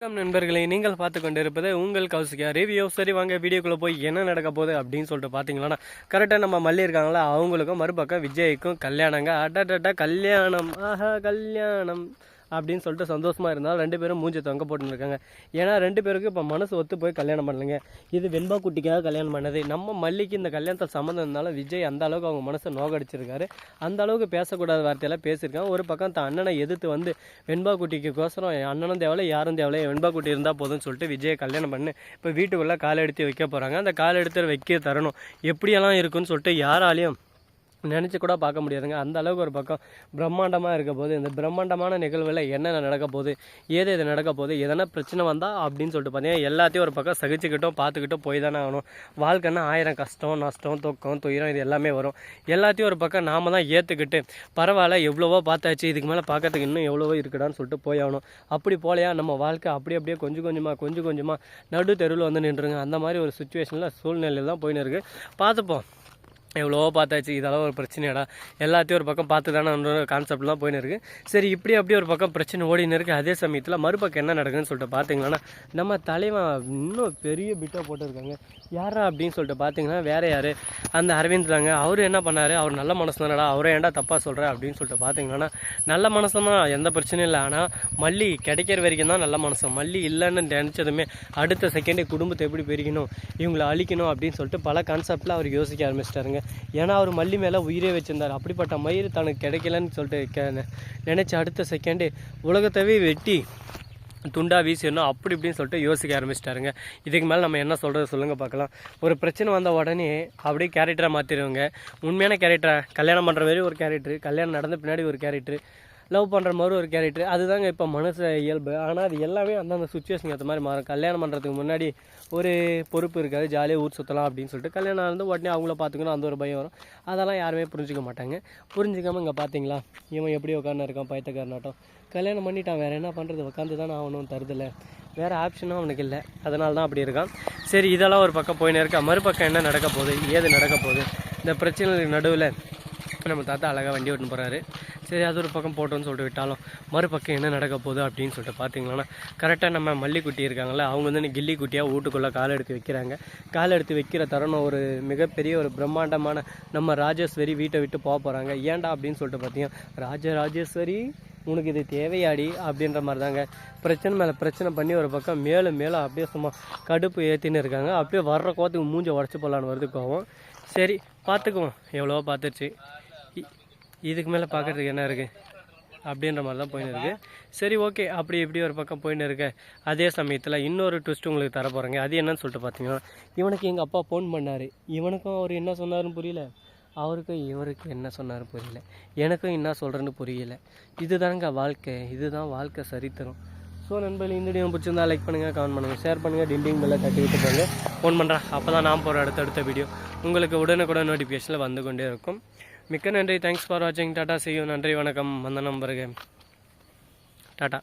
வணக்கம் நண்பர்களே, நீங்கள் பார்த்து கொண்டிருப்பது உங்கள் கௌசிகா ரிவ்யூ. சரி வாங்க வீடியோக்குள்ளே போய் என்ன நடக்க போகுது அப்படின்னு சொல்லிட்டு பார்த்தீங்கன்னா, கரெக்டாக நம்ம மல்லி இருக்காங்களா, அவங்களுக்கும் மறுபக்கம் விஜய்க்கும் கல்யாணங்க. அட்டா கல்யாணம், ஆஹா கல்யாணம் அப்படின்னு சொல்லிட்டு சந்தோஷமாக இருந்தாலும் 2 பேரும் மூஞ்சி தொங்க போட்டுருக்காங்க. ஏன்னா 2 பேருக்கு இப்போ மனசு ஒத்து போய் கல்யாணம் பண்ணலைங்க. இது வெண்பா குட்டிக்காக கல்யாணம் பண்ணது. நம்ம மல்லிக்கு இந்த கல்யாணத்தில் சம்மந்தம் இருந்தாலும் விஜய் அந்த அளவுக்கு அவங்க மனசை நோகடிச்சிருக்காரு. அந்த அளவுக்கு பேசக்கூடாத வார்த்தையெல்லாம் பேசியிருக்காங்க. ஒரு பக்கம் தான் அண்ணனை எதிர்த்து வந்து வெண்பா குட்டிக்கோசரம் அண்ணனும் தேவையில்லை யாரும் தேவையில்லை, வெண்பா குட்டி இருந்தால் போதும்னு சொல்லிட்டு விஜயை கல்யாணம் பண்ணி இப்போ வீட்டுக்குள்ளே காலை எடுத்து வைக்க போகிறாங்க. அந்த காலை எடுத்து வைக்க தரணும் எப்படியெல்லாம் இருக்குன்னு சொல்லிட்டு யாராலையும் நினச்சி கூட பார்க்க முடியாதுங்க. அந்த அளவுக்கு ஒரு பக்கம் பிரம்மாண்டமாக இருக்க போது, இந்த பிரம்மாண்டமான நிகழ்வில் என்னென்ன நடக்க போகுது, ஏது எது நடக்க போகுது, எதனா பிரச்சனை வந்தால் அப்படின்னு சொல்லிட்டு பார்த்தீங்கன்னா எல்லாத்தையும் ஒரு பக்கம் சகிச்சுக்கிட்டோம் பார்த்துக்கிட்டோம் போய் தானே ஆகணும். வாழ்க்கைன்னா 1000 கஷ்டம் நஷ்டம் துக்கம் துயரம் இது எல்லாமே வரும். எல்லாத்தையும் ஒரு பக்கம் நாம் தான் ஏற்றுக்கிட்டு பரவாயில்ல எவ்வளவோ பார்த்தாச்சு, இதுக்கு மேலே பார்க்கறதுக்கு இன்னும் எவ்வளவோ இருக்குடான்னு சொல்லிட்டு போய் ஆகணும். அப்படி போலையா நம்ம வாழ்க்கை அப்படியே கொஞ்சம் கொஞ்சமாக நடு தெருவில் வந்து நின்றுங்க. அந்த மாதிரி ஒரு சுச்சுவேஷனில் சூழ்நிலையில் தான் போயின்னு இருக்குது. பார்த்துப்போம். எவ்வளவோ பார்த்தாச்சு, இதெல்லாம் ஒரு பிரச்சனையாடா, எல்லாத்தையும் ஒரு பக்கம் பார்த்து தானே கான்செப்ட்லாம் போயின்னு இருக்குது. சரி இப்படி அப்படியே ஒரு பக்கம் பிரச்சனை ஓடின்னு இருக்குது. அதே சமயத்தில் மறுபக்கம் என்ன நடக்குதுன்னு சொல்லிட்டு பார்த்தீங்கன்னா, நம்ம தலைவன் இன்னும் பெரிய பிட்டாக போட்டுருக்காங்க. யாரா அப்படின்னு சொல்லிட்டு பார்த்தீங்கன்னா வேறு யார், அந்த அரவிந்த் தாங்க. அவர் என்ன பண்ணார், அவர் நல்ல மனசு தானடா, அவரே ஏன்டா தப்பாக சொல்கிற அப்படின்னு சொல்லிட்டு பார்த்தீங்கன்னா, நல்ல மனசு தான், எந்த பிரச்சனையும் இல்லை. ஆனால் மல்லி கிடைக்கிற வரைக்கும் தான் நல்ல மனசு. மல்லி இல்லைன்னு நினச்சதுமே அடுத்த செகண்டே குடும்பத்தை எப்படி பிரிக்கணும், இவங்களை அழிக்கணும் அப்படின்னு சொல்லிட்டு பல கான்செப்டில் அவர் யோசிக்க ஆரம்பிச்சிட்டாருங்க. ஏன்னா அவர் மல்லி மேலே உயிரே வச்சிருந்தார். அப்படிப்பட்ட மயிர் தனக்கு கிடைக்கலன்னு சொல்லிட்டு நினச்சி அடுத்த செகண்டு உலகத்தவே வெட்டி துண்டா வீசிடணும் அப்படி இப்படின்னு சொல்லிட்டு யோசிக்க ஆரம்பிச்சிட்டாருங்க. இதுக்கு மேலே நம்ம என்ன சொல்கிறது சொல்லுங்கள் பார்க்கலாம். ஒரு பிரச்சனை வந்த உடனே அப்படியே கேரக்டராக மாற்றிடுவாங்க. உண்மையான கேரக்டரை கல்யாணம் பண்ணுற மாதிரி ஒரு கேரக்டரு, கல்யாணம் நடந்த பின்னாடி ஒரு கேரக்டரு, லவ் பண்ணுற மாதிரி ஒரு கேரக்டர், அதுதாங்க இப்போ மனசு இயல்பு. ஆனால் அது எல்லாமே அந்தந்த சுச்சுவேஷனுக்கு ஏற்ற மாதிரி மாறும். கல்யாணம் பண்ணுறதுக்கு முன்னாடி ஒரு பொறுப்பு இருக்காது, ஜாலியாக ஊர் சுற்றலாம் அப்படின்னு சொல்லிட்டு கல்யாணம் இருந்து உடனே அவங்கள பார்த்துக்கணும், அந்த ஒரு பயம் வரும். அதெல்லாம் யாருமே புரிஞ்சிக்க மாட்டாங்க. புரிஞ்சிக்காமல் இங்கே பார்த்தீங்களா இவன் எப்படி உட்காந்து இருக்கான் பைத்தியக்காரனாட்டம். கல்யாணம் பண்ணிட்டான், வேறு என்ன பண்ணுறது, உட்காந்து தானே ஆகணும், தருதில்ல, வேறு ஆப்ஷனும் அவனுக்கு இல்லை. அதனால தான் அப்படி இருக்கான். சரி இதெல்லாம் ஒரு பக்கம் போயின்னு இருக்கா. மறுபக்கம் என்ன நடக்க போகுது, ஏது நடக்க போகுது, இந்த பிரச்சனைகளுக்கு நடுவில் நம்ம தாத்தா அழகாக வண்டி ஓட்டுன்னு போகிறாரு. சரி அது ஒரு பக்கம் போட்டோன்னு சொல்லிட்டு விட்டாலும் மறுபக்கம் என்ன நடக்க போகுது அப்படின்னு சொல்லிட்டு பார்த்தீங்கன்னா, கரெக்டாக நம்ம மல்லிக்குட்டி இருக்காங்களே, அவங்க வந்து கில்லி குட்டியாக வீட்டுக்குள்ளே காலை எடுத்து வைக்கிறாங்க. காலை எடுத்து வைக்கிற தருணம் ஒரு மிகப்பெரிய ஒரு பிரம்மாண்டமான நம்ம ராஜேஸ்வரி வீட்டை விட்டு போக போகிறாங்க. ஏன்டா அப்படின்னு சொல்லிட்டு பார்த்தீங்கன்னா, ராஜேஸ்வரி உனக்கு இது தேவையாடி அப்படின்ற மாதிரி தாங்க பிரச்சனை மேலே பிரச்சனை பண்ணி ஒரு பக்கம் மேலும் அப்படியே சும்மா கடுப்பு ஏற்றின்னு இருக்காங்க. அப்படியே வர்ற கோத்துக்கு மூஞ்சை உடச்சி போடலான்னு வருது கோவம். சரி பார்த்துக்குவோம், எவ்வளவோ பார்த்துருச்சு, இதுக்கு மேலே பார்க்குறதுக்கு என்ன இருக்குது அப்படின்ற மாதிரி தான் போயின்னு இருக்குது. சரி ஓகே, அப்படி இப்படி ஒரு பக்கம் போயின்னு இருக்க. அதே சமயத்தில் இன்னொரு ட்விஸ்ட் உங்களுக்கு தர போகிறேங்க. அது என்னன்னு சொல்லிட்டு பார்த்தீங்கன்னா, இவனுக்கு எங்கள் அப்பா ஃபோன் பண்ணார். இவனுக்கும் அவர் என்ன சொன்னாருன்னு புரியல, அவருக்கும் இவருக்கு என்ன சொன்னார் புரியல, எனக்கும் என்ன சொல்கிறேன்னு புரியல. இதுதாங்க வாழ்க்கை, இதுதான் வாழ்க்கை சரித்திரம். ஸோ நண்பர்களே, இந்த வீடியோ பிடிச்சிருந்தா லைக் பண்ணுங்கள், கமெண்ட் பண்ணுங்கள், ஷேர் பண்ணுங்கள், டிண்டிங் பெல்லை தட்டி விட்டு போங்க, ஃபோன் பண்ணுறேன். அப்போ தான் நான் போகிற அடுத்த வீடியோ உங்களுக்கு உடனுக்குடன் நோட்டிஃபிகேஷனில் வந்து கொண்டே இருக்கும். மிக்க நன்றி, தேங்க்ஸ் ஃபார் வாட்சிங், டாட்டா, see you, நன்றி, வணக்கம், வந்தனம், வருக, டாட்டா.